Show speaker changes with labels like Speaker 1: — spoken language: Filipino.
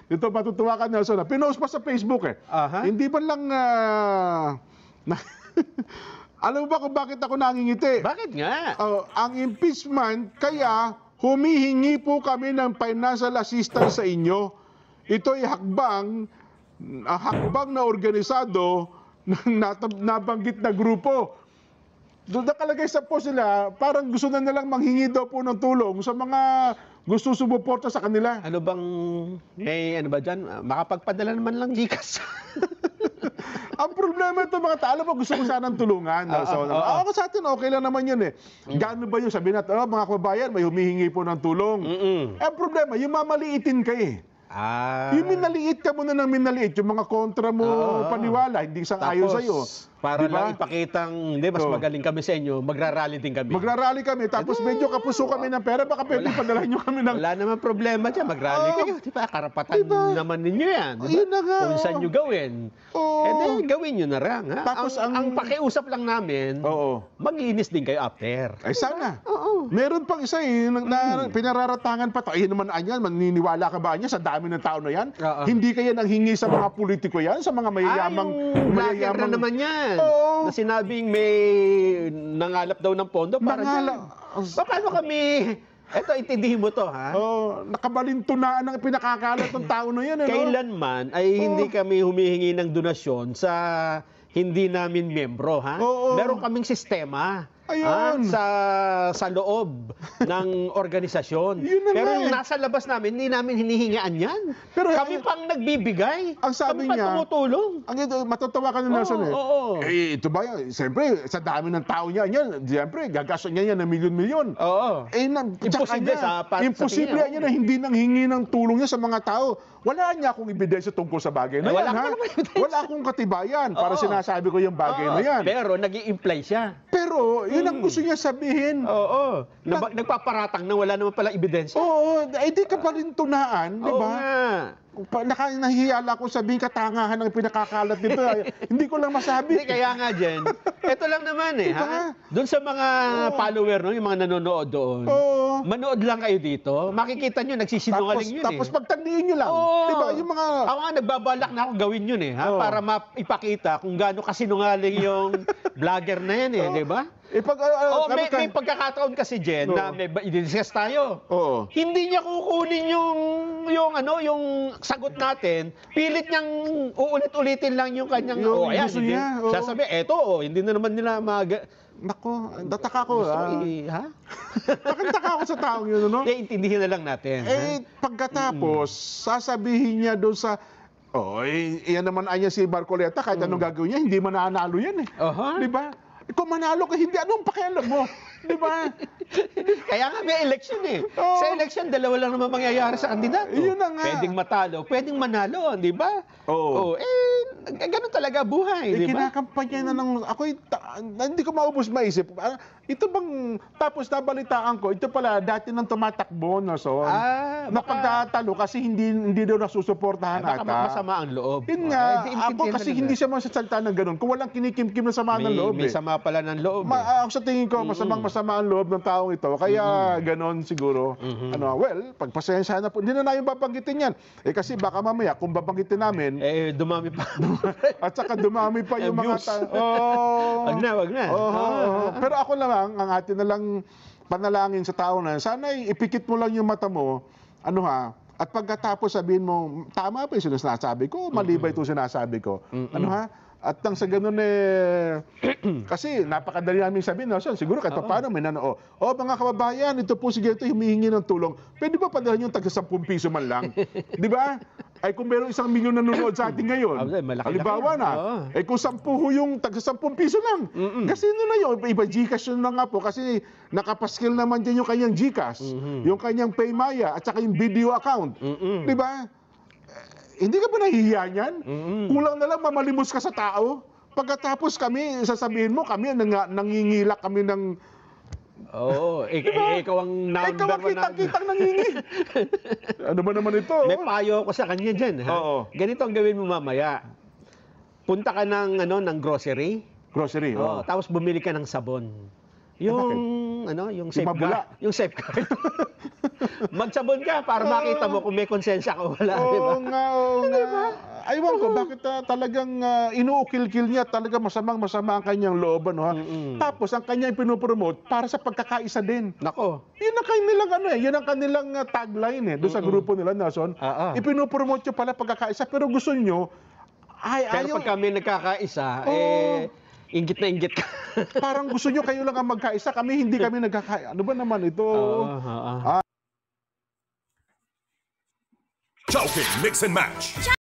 Speaker 1: dito matutuwa ka, Nelson. Pinost pa sa Facebook eh. Hindi ba lang... alam mo ba kung bakit ako nangingiti?
Speaker 2: Bakit nga?
Speaker 1: Ang impeachment, kaya humihingi po kami ng financial assistance sa inyo. Ito ay hakbang na organisado ng nabanggit na grupo. Doon nakalagay sa post nila, parang gusto na nilang manghingi daw po ng tulong sa mga gusto sumuporta sa kanila.
Speaker 2: Ano bang, ano ba dyan? Makapagpadala naman lang Gcash.
Speaker 1: Ang problema ito mga tao, alam mo, gusto ko sanang tulungan. Ako sa atin, okay lang naman yun eh. Gaano ba yun? Sabihin natin, mga kababayan, may humihingi po ng tulong. Ang problema, yung mamaliitin ka eh. Yung minaliit ka muna ng minaliit, yung mga kontra mo paniwala, hindi sang-ayon sa'yo.
Speaker 2: Para lang ipakitang, hindi, mas magaling kami sa inyo, magrarally din kami.
Speaker 1: Magrarally kami, tapos medyo kapuso kami ng pera, baka pwede padala nyo kami ng...
Speaker 2: Wala naman problema dyan, magrally kayo. Diba, karapatan naman ninyo yan. Diba?
Speaker 1: Yun na nga.
Speaker 2: Kung saan nyo gawin. Gawin nyo na lang. Ha?
Speaker 1: Tapos
Speaker 2: ang pakiusap lang namin, maglinis din kayo after.
Speaker 1: Ay sana. Meron pang isa eh, na pinararatangan pa to. Ayun naman anyan, maniniwala ka ba niya sa dami ng tao na yan? Hindi kaya nang hingi sa mga politiko yan, sa mga mayayamang...
Speaker 2: Yung na naman yan. Na sinabing may nangalap daw ng pondo para dyan. Paano kami... Eto, intindihin mo to, ha?
Speaker 1: Nakabalintunaan ang pinakakalat ng tao na yan.
Speaker 2: Kailanman ay hindi kami humihingi ng donasyon sa hindi namin miyembro, ha? Meron kaming sistema. Sa loob ng organisasyon. Pero yung nasa labas namin, hindi namin hinihingaan yan. Pero kami pang nagbibigay.
Speaker 1: Ang sabi
Speaker 2: kami
Speaker 1: niya,
Speaker 2: tumutulong.
Speaker 1: Matatawa ka ni Nelson eh. Ito ba yan? Siyempre, sa dami ng tao niya, siyempre, gagastos niya yan ng milyon-milyon. Imposible niya na hindi nang hingi ng tulong niya sa mga tao. Wala niya akong ebidensya tungkol sa bagay na yan, ha? Wala akong katibayan para sinasabi ko yung bagay na yan.
Speaker 2: Pero nag-i-imply siya.
Speaker 1: Pero, yun ang gusto niya sabihin.
Speaker 2: Nagpaparatang na wala naman pala ebidensya.
Speaker 1: Di ka pa rin tunaan, di ba? Nahihiya ko sabihin katangahan ng pinakakalat nito. Hindi ko lang masabi.
Speaker 2: Kaya nga, Jen. Ito lang naman eh, ha? Doon sa mga follower, no, yung mga nanonood doon. Manood lang kayo dito. Makikita nyo, nagsisinungaling yun
Speaker 1: Tapos pagtandiin nyo lang. Diba? Yung mga...
Speaker 2: Ako nga, nagbabalak na ako gawin yun eh, ha? Para maipakita kung gaano kasinungaling yung vlogger na yan eh, di ba? May pagkakataon kasi, Jen, na may i-discuss tayo. Hindi niya kukunin yung sagot natin, pilit niyang uulit-ulitin lang yung kanyang
Speaker 1: gusto niya.
Speaker 2: Sasabi, hindi na naman nila
Speaker 1: Nako, dataka ko.
Speaker 2: Ha?
Speaker 1: Nakantaka ako sa taong yun, no?
Speaker 2: Intindihin na lang natin.
Speaker 1: Pagkatapos, sasabihin niya doon sa... yan naman anya si Barcoleta, kahit anong gagawin niya, hindi mananalo yan eh. Di ba? Kung manalo ka, hindi, anong pakialam mo? Di ba?
Speaker 2: Kaya nga may election eh. Sa election, dalawa lang naman mangyayari sa kandidato.
Speaker 1: Yun na nga.
Speaker 2: Pwedeng matalo, pwedeng manalo, di ba? Ganun talaga buhay, di ba?
Speaker 1: Kinakampanya na ng... hindi ko maubos maisip. Ito bang... Tapos nabalitaan ko, ito pala, dati nang tumatakbo na pagtatalo kasi hindi daw nasusuportahan ata.
Speaker 2: Baka masama ang loob.
Speaker 1: Yun nga, ako kasi hindi siya masasalita ng ganun. Kung walang kinikimkim na sama ng loob.
Speaker 2: May sama pala ng loob.
Speaker 1: Ako sa tingin ko, masama ang loob ng taong ito. Kaya ganun siguro. Pagpasensya na po. Hindi na namin babanggitin yan. Kasi baka mamaya, kung babanggitin namin...
Speaker 2: dumami pa.
Speaker 1: At saka dumami pa yung mga
Speaker 2: Wag na.
Speaker 1: Pero ako lang, ang atin na lang panalangin sa tao na, sana ipikit mo lang yung mata mo, at pagkatapos sabihin mo, tama ba yung sinasabi ko? Mali ba ito sinasabi ko? At nang sa ganun kasi napakadali namin sabihin, siguro kahit paano may mga kababayan, ito po sige, ito humihingi ng tulong. Pwede ba padala yung tagsa 10 piso man lang? Di ba? Ay kung meron 1 milyon nanonood sa atin ngayon, halimbawa na, kung 10 yung tagsa 10 piso lang, kasi na yun, iba Gcash yun na nga po, kasi nakapaskil naman dyan yung kanyang Gcash, yung kanyang Paymaya, at saka yung video account. Di ba? Hindi ka ba nahihiya niyan? Kulang na lang mamalimos ka sa tao. Pagkatapos kami, sasabihin mo, kami nangingilak kami ng...
Speaker 2: ikaw ang number one.
Speaker 1: Ikaw ang kitang nangingi. Ano ba naman ito?
Speaker 2: May payo ko sa kanya dyan. Ganito ang gawin mo mamaya. Punta ka ng grocery.
Speaker 1: Grocery,
Speaker 2: Tapos bumili ka ng sabon. Yung safeguard.
Speaker 1: mabula.
Speaker 2: Yung safeguard. Magsabon ka para makita mo kung may konsensya ka o wala, di ba?
Speaker 1: Oo nga. Aywan ko, bakit talagang inuukil-kil niya, talagang masama ang kanyang loob, ano ha? Tapos, ang kanyang pinupromote para sa pagkakaisa din.
Speaker 2: Nako.
Speaker 1: Yun ang kanilang, yun ang kanilang tagline, doon sa grupo nila, Nelson. Ipinupromote nyo pala pagkakaisa, pero gusto nyo,
Speaker 2: pero pag kami nagkakaisa, inggit na inggit ka.
Speaker 1: Parang gusto nyo kayo lang ang magkaisa, hindi kami nagkakaisa. Ano ba naman ito?
Speaker 3: Chowking Mix and Match.